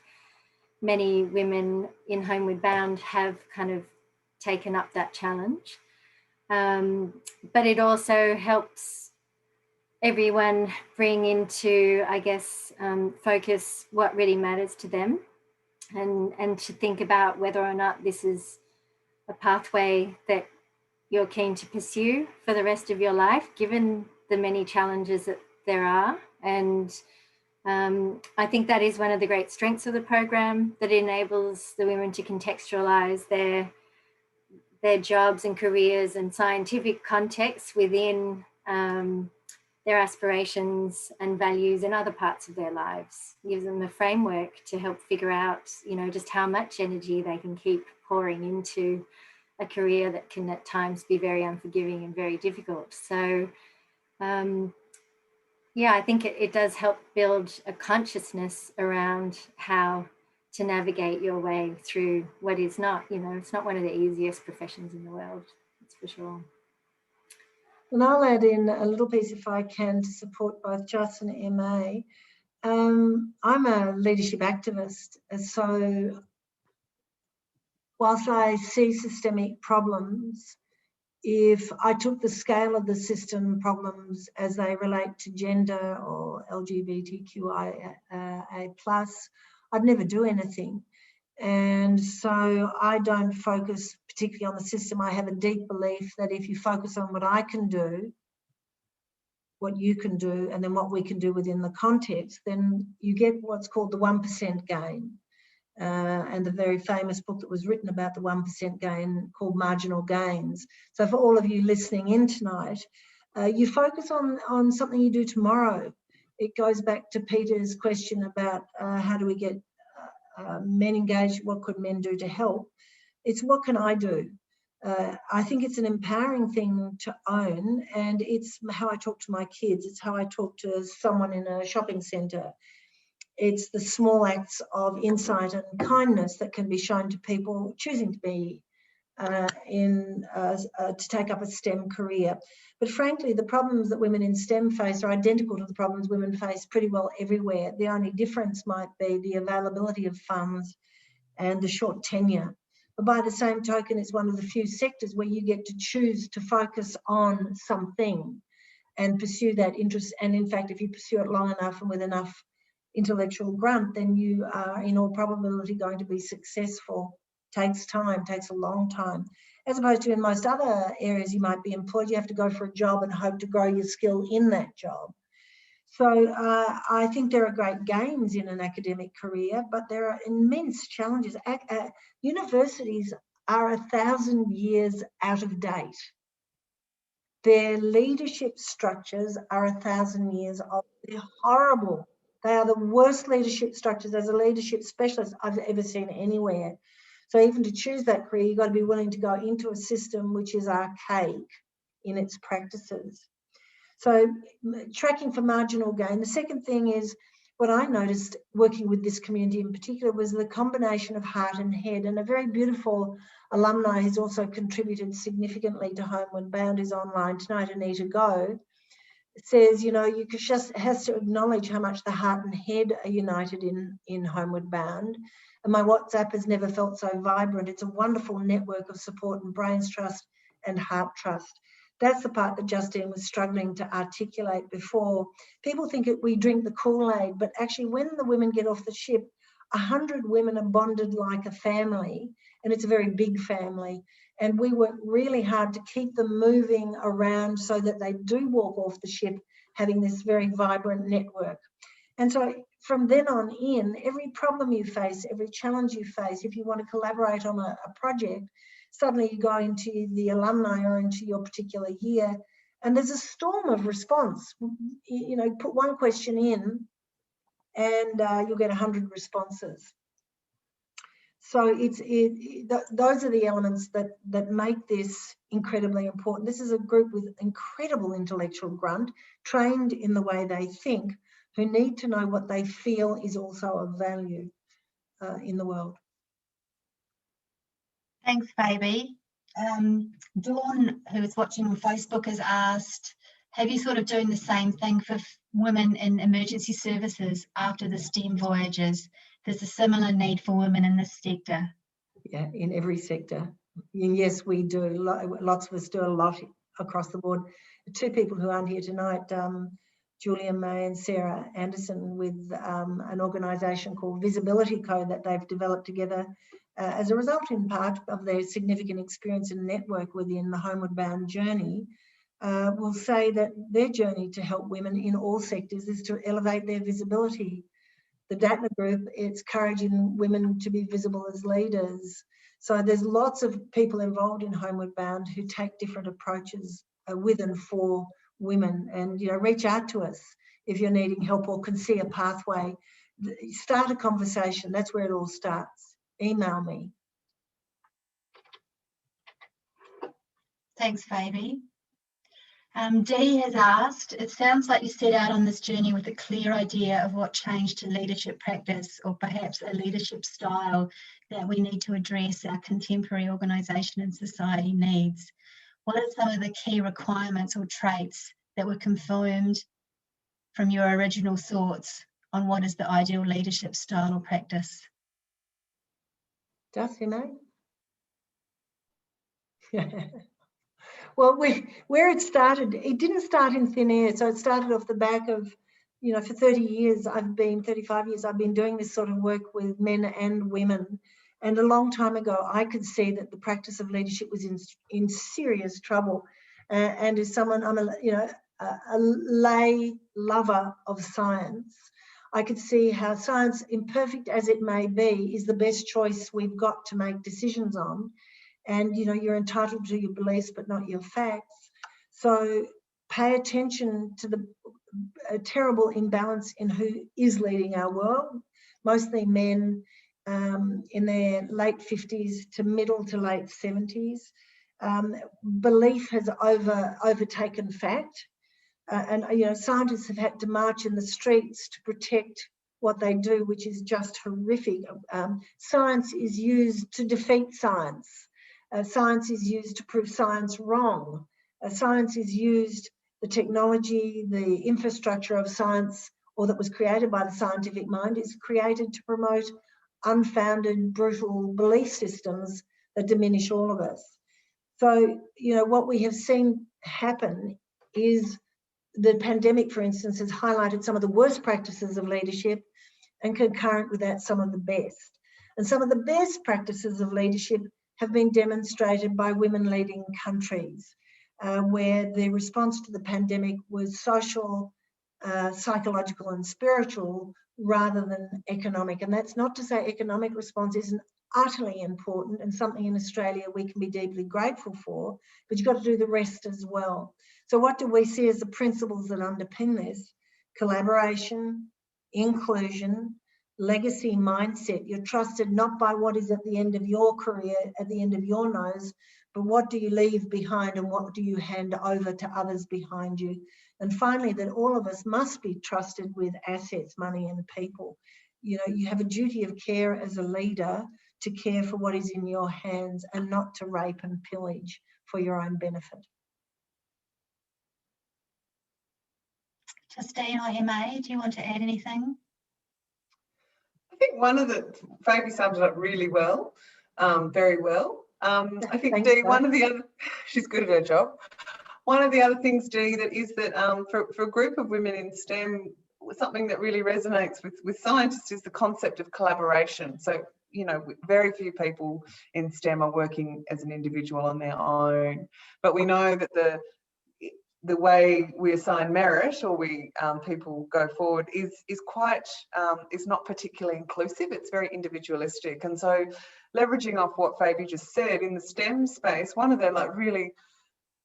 many women in Homeward Bound have kind of taken up that challenge. But it also helps everyone bring into, I guess, focus what really matters to them, and to think about whether or not this is a pathway that you're keen to pursue for the rest of your life, given the many challenges that there are. And I think that is one of the great strengths of the program, that enables the women to contextualise their jobs and careers and scientific contexts within their aspirations and values in other parts of their lives. It gives them a framework to help figure out, you know, just how much energy they can keep pouring into a career that can at times be very unforgiving and very difficult. So yeah, I think it does help build a consciousness around how to navigate your way through what is not, you know, it's not one of the easiest professions in the world, that's for sure. And I'll add in a little piece, if I can, to support both Justine and MA. I'm a leadership activist, so whilst I see systemic problems, if I took the scale of the system problems as they relate to gender or LGBTQIA+, I'd never do anything. And so I don't focus particularly on the system. I have a deep belief that if you focus on what I can do, what you can do, and then what we can do within the context, then you get what's called the 1% gain. And the very famous book that was written about the 1% gain called Marginal Gains. So for all of you listening in tonight, you focus on something you do tomorrow. It goes back to Peter's question about how do we get men engaged, what could men do to help? It's what can I do? I think it's an empowering thing to own, and it's how I talk to my kids. It's how I talk to someone in a shopping centre. It's the small acts of insight and kindness that can be shown to people choosing to be to take up a STEM career. But frankly, the problems that women in STEM face are identical to the problems women face pretty well everywhere. The only difference might be the availability of funds and the short tenure. But by the same token, it's one of the few sectors where you get to choose to focus on something and pursue that interest. And in fact, if you pursue it long enough and with enough intellectual grunt, then you are in all probability going to be successful. Takes time, takes a long time. As opposed to in most other areas you might be employed, you have to go for a job and hope to grow your skill in that job. So I think there are great gains in an academic career, but there are immense challenges. Universities are 1,000 years out of date. Their leadership structures are 1,000 years old. They're horrible. They are the worst leadership structures as a leadership specialist I've ever seen anywhere. So even to choose that career, you've got to be willing to go into a system which is archaic in its practices. So tracking for marginal gain. The second thing is, what I noticed working with this community in particular was the combination of heart and head, and a very beautiful alumni who's also contributed significantly to Homeward Bound is online tonight, Anita Go, says, you know, you just has to acknowledge how much the heart and head are united in Homeward Bound. And my WhatsApp has never felt so vibrant. It's a wonderful network of support and brains trust and heart trust. That's the part that Justine was struggling to articulate before. People think that we drink the Kool-Aid, but actually when the women get off the ship, 100 women are bonded like a family, and it's a very big family. And we work really hard to keep them moving around so that they do walk off the ship having this very vibrant network. And so from then on in, every problem you face, every challenge you face, if you want to collaborate on a project, suddenly you go into the alumni or into your particular year, and there's a storm of response. You know, put one question in and you'll get 100 responses. So those are the elements that make this incredibly important. This is a group with incredible intellectual grunt, trained in the way they think, who need to know what they feel is also of value in the world. Thanks, Fabi. Dawn, who is watching on Facebook, has asked, have you sort of doing the same thing for women in emergency services after the STEM voyages? There's a similar need for women in this sector. Yeah, in every sector. And yes, we do. Lots of us do a lot across the board. The two people who aren't here tonight, Julian May and Sarah Anderson, with an organisation called Visibility Code that they've developed together as a result in part of their significant experience and network within the Homeward Bound journey, will say that their journey to help women in all sectors is to elevate their visibility. The Dattner group, it's encouraging women to be visible as leaders. So there's lots of people involved in Homeward Bound who take different approaches with and for women, and you know, reach out to us if you're needing help or can see a pathway. Start a conversation. That's where it all starts. Email me. Thanks, Fabi. Dee has asked, it sounds like you set out on this journey with a clear idea of what changed to leadership practice, or perhaps a leadership style that we need to address our contemporary organisation and society needs. What are some of the key requirements or traits that were confirmed from your original thoughts on what is the ideal leadership style or practice? Justine? Well, where it started, it didn't start in thin air. So it started off the back of, you know, for 35 years, I've been doing this sort of work with men and women. And a long time ago, I could see that the practice of leadership was in serious trouble. And as someone, I'm a lay lover of science, I could see how science, imperfect as it may be, is the best choice we've got to make decisions on. And, you know, you're entitled to your beliefs, but not your facts. So pay attention to the terrible imbalance in who is leading our world, mostly men in their late 50s to middle to late 70s. Belief has overtaken fact. And, you know, scientists have had to march in the streets to protect what they do, which is just horrific. Science is used to defeat science. Science is used to prove science wrong. Science is used, the technology, the infrastructure of science, or that was created by the scientific mind, is created to promote unfounded, brutal belief systems that diminish all of us. So, you know, what we have seen happen is the pandemic, for instance, has highlighted some of the worst practices of leadership, and concurrent with that, some of the best. And some of the best practices of leadership have been demonstrated by women leading countries, where the response to the pandemic was social, psychological and spiritual rather than economic. And that's not to say economic response isn't utterly important and something in Australia we can be deeply grateful for, but you've got to do the rest as well. So what do we see as the principles that underpin this? Collaboration, inclusion, legacy mindset. You're trusted not by what is at the end of your career, at the end of your nose, but what do you leave behind and what do you hand over to others behind you? And finally, that all of us must be trusted with assets, money and people. You know, you have a duty of care as a leader to care for what is in your hands and not to rape and pillage for your own benefit. Justine or MA, do you want to add anything? I think Fabi summed it up really well, very well. I think Thanks, Dee, one of the other, she's good at her job. One of the other things, Dee, that is that for a group of women in STEM, something that really resonates with scientists is the concept of collaboration. So, you know, very few people in STEM are working as an individual on their own, but we know that the way we assign merit or people go forward is not particularly inclusive. It's very individualistic. And so leveraging off what Fabi just said in the STEM space, one of the really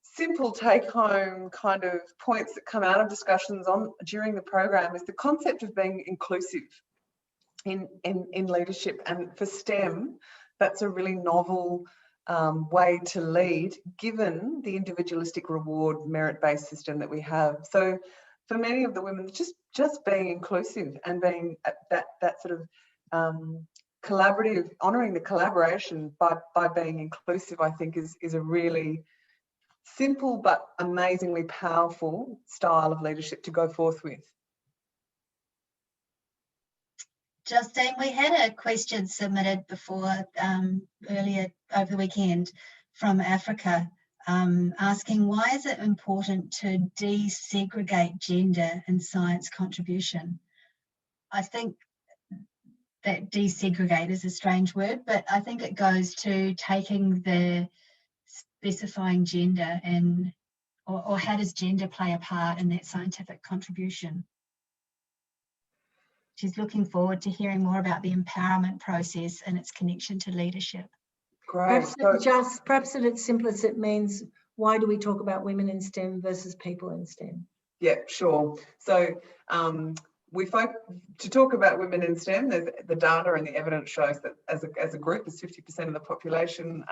simple take-home kind of points that come out of discussions during the program is the concept of being inclusive in leadership. And for STEM, that's a really novel way to lead, given the individualistic reward merit-based system that we have. So for many of the women, just being inclusive and being that sort of collaborative, honouring the collaboration by being inclusive, I think is a really simple but amazingly powerful style of leadership to go forth with. Justine, we had a question submitted before earlier over the weekend from Africa asking, why is it important to desegregate gender in science contribution? I think that desegregate is a strange word, but I think it goes to taking the specifying gender in, or how does gender play a part in that scientific contribution? She's looking forward to hearing more about the empowerment process and its connection to leadership. Great. Perhaps at its simplest, it means, why do we talk about women in STEM versus people in STEM? Yeah, sure. So to talk about women in STEM, the data and the evidence shows that as a group, as 50% of the population,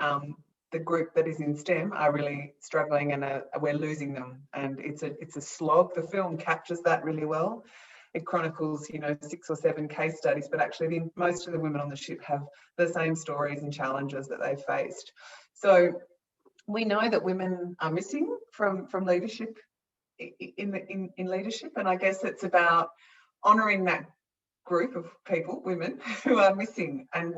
the group that is in STEM are really struggling, and we're losing them. And it's a slog. The film captures that really well. It chronicles, 6 or 7 case studies, but actually most of the women on the ship have the same stories and challenges that they've faced. So we know that women are missing from leadership in leadership, and I guess it's about honouring that group of people, women, who are missing, and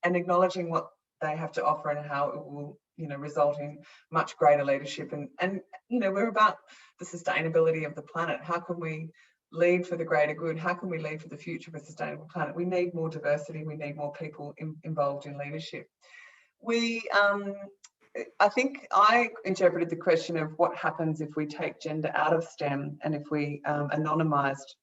acknowledging what they have to offer and how it will, result in much greater leadership. And we're about the sustainability of the planet. How can we lead for the greater good? How can we lead for the future of a sustainable planet? We need more diversity. We need more people involved in leadership. I think I interpreted the question of what happens if we take gender out of STEM and if we anonymised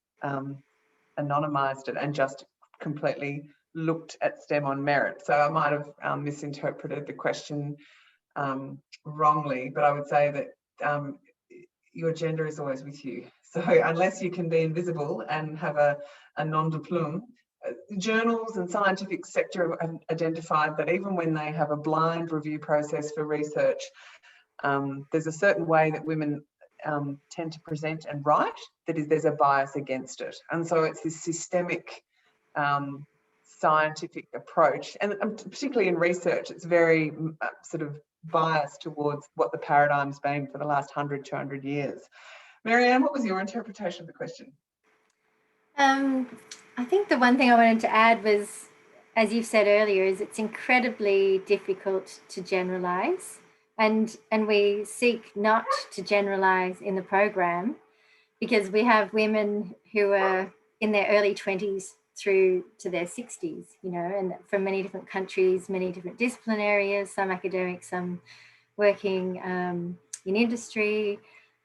it and just completely looked at STEM on merit. So I might have misinterpreted the question wrongly, but I would say that your gender is always with you. So unless you can be invisible and have a nom de plume, journals and scientific sector have identified that even when they have a blind review process for research, there's a certain way that women tend to present and write there's a bias against it. And so it's this systemic scientific approach, and particularly in research, it's very sort of biased towards what the paradigm's been for the last 100, 200 years. Marianne, what was your interpretation of the question? I think the one thing I wanted to add was, as you've said earlier, is it's incredibly difficult to generalize, and we seek not to generalize in the program, because we have women who are in their early 20s through to their 60s, and from many different countries, many different discipline areas, some academic, some working in industry,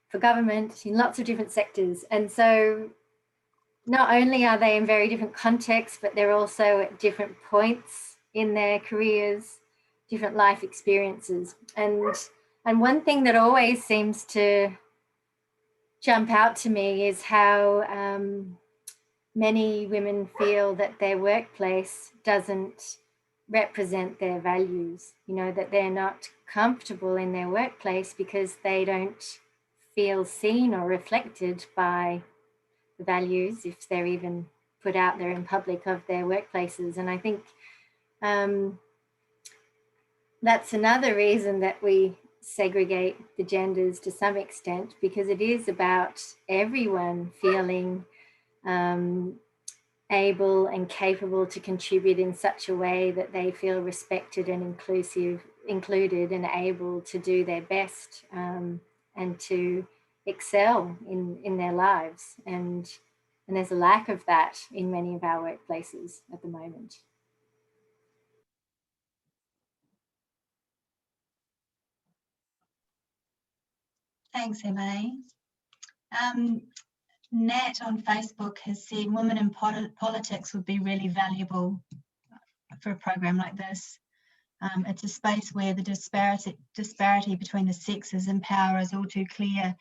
for government, in lots of different sectors. And so not only are they in very different contexts, but they're also at different points in their careers, different life experiences. And one thing that always seems to jump out to me is how many women feel that their workplace doesn't represent their values, you know, that they're not comfortable in their workplace because they don't feel seen or reflected by the values, if they're even put out there in public, of their workplaces. And I think that's another reason that we segregate the genders to some extent, because it is about everyone feeling able and capable to contribute in such a way that they feel respected and included and able to do their best and to excel in their lives. And there's a lack of that in many of our workplaces at the moment. Thanks, Emma. Nat on Facebook has said women in politics would be really valuable for a program like this. It's a space where the disparity between the sexes in power is all too clear.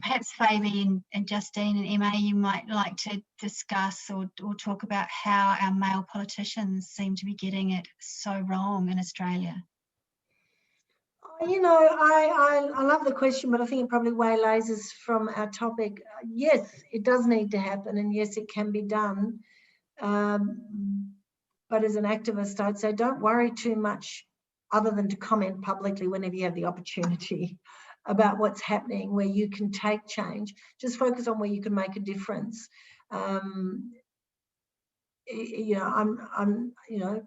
Perhaps Fabian and Justine and Emma, you might like to discuss or talk about how our male politicians seem to be getting it so wrong in Australia. You know, I love the question, but I think it probably waylays us from our topic. Yes, it does need to happen, and yes, it can be done. But as an activist, I'd say don't worry too much other than to comment publicly whenever you have the opportunity about what's happening, where you can take change. Just focus on where you can make a difference. You know, I'm you know,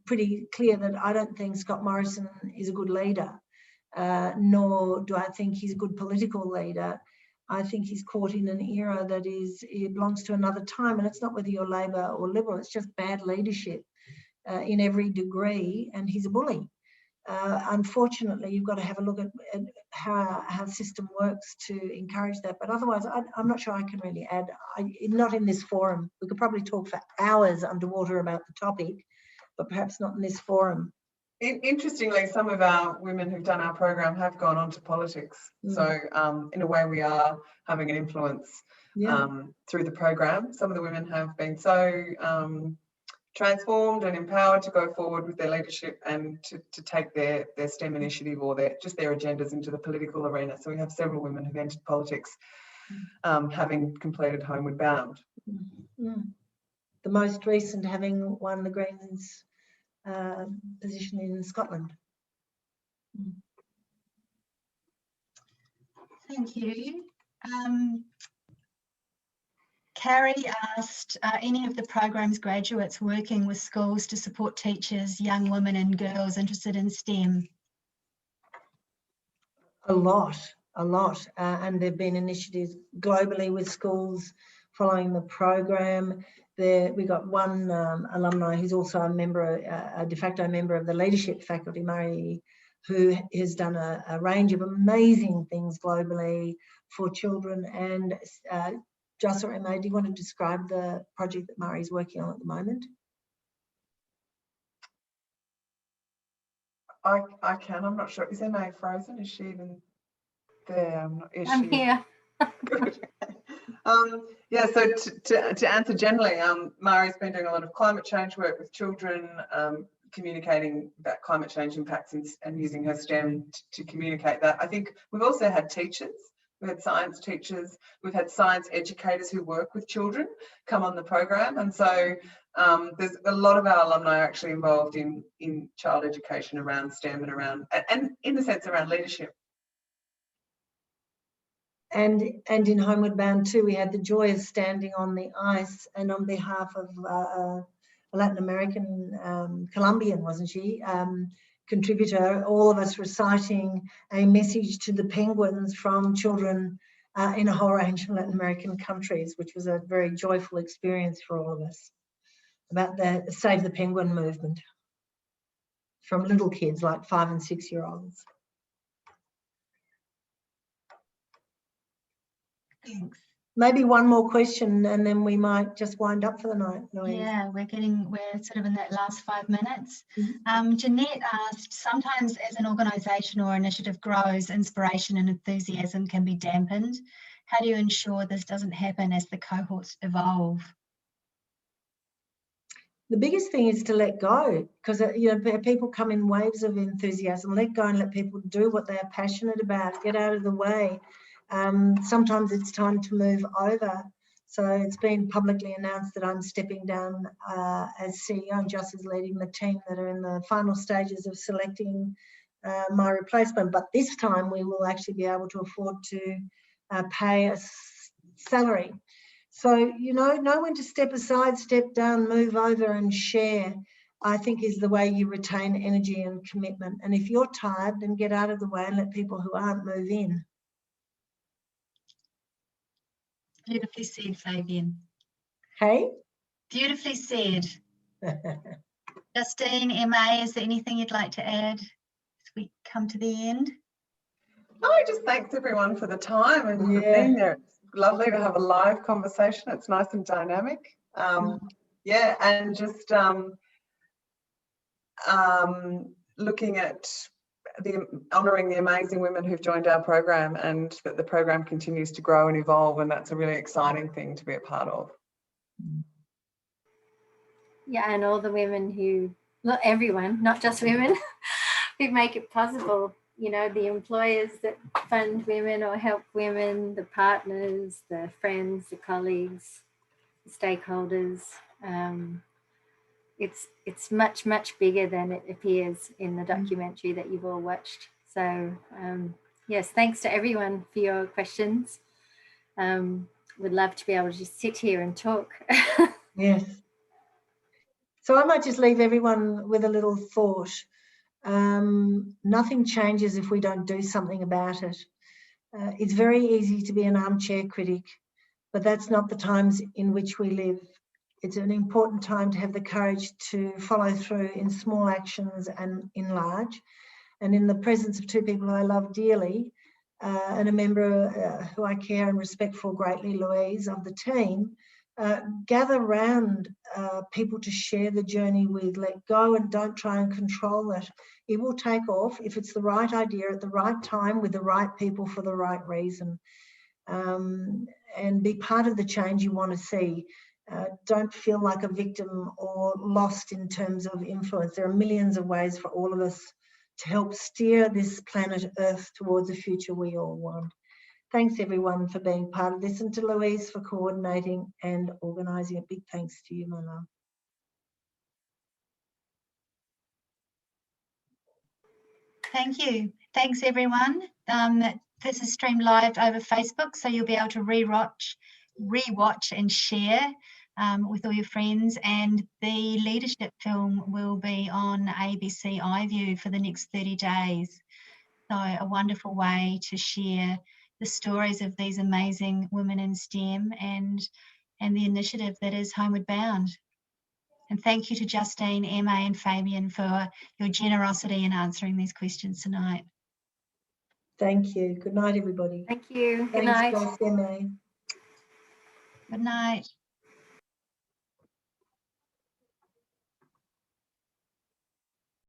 pretty clear that I don't think Scott Morrison is a good leader, nor do I think he's a good political leader. I think he's caught in an era that it belongs to another time, and it's not whether you're Labor or Liberal, it's just bad leadership in every degree, and he's a bully. Unfortunately, you've got to have a look at how our system works to encourage that. But otherwise, I'm not sure I can really add. Not in this forum. We could probably talk for hours underwater about the topic, but perhaps not in this forum. Interestingly, some of our women who've done our program have gone on to politics. So in a way, we are having an influence through the program. Some of the women have been so transformed and empowered to go forward with their leadership and to take their STEM initiative or their agendas into the political arena. So we have several women who've entered politics having completed Homeward Bound. The most recent having won the Greens position in Scotland. Thank you. Carrie asked, are any of the program's graduates working with schools to support teachers, young women and girls interested in STEM? A lot. And there have been initiatives globally with schools following the program. We got one alumni who's also a de facto member of the leadership faculty, Murray, who has done a range of amazing things globally for children. And Just or Emma, do you want to describe the project that Murray's working on at the moment? I can. I'm not sure. Is Emma frozen? Is she even there? I'm here. Good. Yeah, so to answer generally, Mari's been doing a lot of climate change work with children, communicating about climate change impacts and using her STEM to communicate that. I think we've also had teachers. We've had science teachers, we've had science educators who work with children come on the program. And so there's a lot of our alumni are actually involved in child education around STEM and in a sense around leadership. And in Homeward Bound too, we had the joy of standing on the ice and on behalf of a Latin American, Colombian, wasn't she? Contributor, all of us reciting a message to the penguins from children in a whole range of Latin American countries, which was a very joyful experience for all of us, about the Save the Penguin movement from little kids like 5- and 6-year-olds. Thanks. Maybe one more question and then we might just wind up for the night. Louise. Yeah, we're sort of in that last 5 minutes. Jeanette asked, sometimes as an organisation or initiative grows, inspiration and enthusiasm can be dampened. how do you ensure this doesn't happen as the cohorts evolve? The biggest thing is to let go, because people come in waves of enthusiasm. Let go and let people do what they are passionate about. Get out of the way. Sometimes it's time to move over. So it's been publicly announced that I'm stepping down as CEO, and Just is leading the team that are in the final stages of selecting my replacement. But this time we will actually be able to afford to pay a salary. So, know when to step aside, step down, move over and share, I think is the way you retain energy and commitment. And if you're tired, then get out of the way and let people who aren't move in. Beautifully said, Fabian. Hey? Beautifully said. Justine, Emma, is there anything you'd like to add as we come to the end? No, just thanks everyone for the time and for Yeah. being there. It's lovely to have a live conversation. It's nice and dynamic. Yeah, and just looking at honouring the amazing women who've joined our program, and that the program continues to grow and evolve, and that's a really exciting thing to be a part of. Yeah, and all the women who, not everyone, not just women, who make it possible. The employers that fund women or help women, the partners, the friends, the colleagues, the stakeholders. It's much, much bigger than it appears in the documentary that you've all watched. So yes, thanks to everyone for your questions. Would love to be able to just sit here and talk. Yes. So I might just leave everyone with a little thought. Nothing changes if we don't do something about it. It's very easy to be an armchair critic, but that's not the times in which we live. It's an important time to have the courage to follow through in small actions and in large. And in the presence of two people who I love dearly, and a member who I care and respect for greatly, Louise, of the team, gather round people to share the journey with. Let go and don't try and control it. It will take off if it's the right idea at the right time with the right people for the right reason. And be part of the change you want to see. Don't feel like a victim or lost in terms of influence. There are millions of ways for all of us to help steer this planet Earth towards a future we all want. Thanks everyone for being part of this, and to Louise for coordinating and organising. A big thanks to you, my love. Thank you. Thanks everyone. This is streamed live over Facebook, so you'll be able to rewatch and share with all your friends. And the leadership film will be on ABC iView for the next 30 days. So a wonderful way to share the stories of these amazing women in STEM and the initiative that is Homeward Bound. And thank you to Justine, Emma and Fabian for your generosity in answering these questions tonight. Thank you. Good night, everybody. Thank you. Good Thanks, night. Grace, Emma. Good night.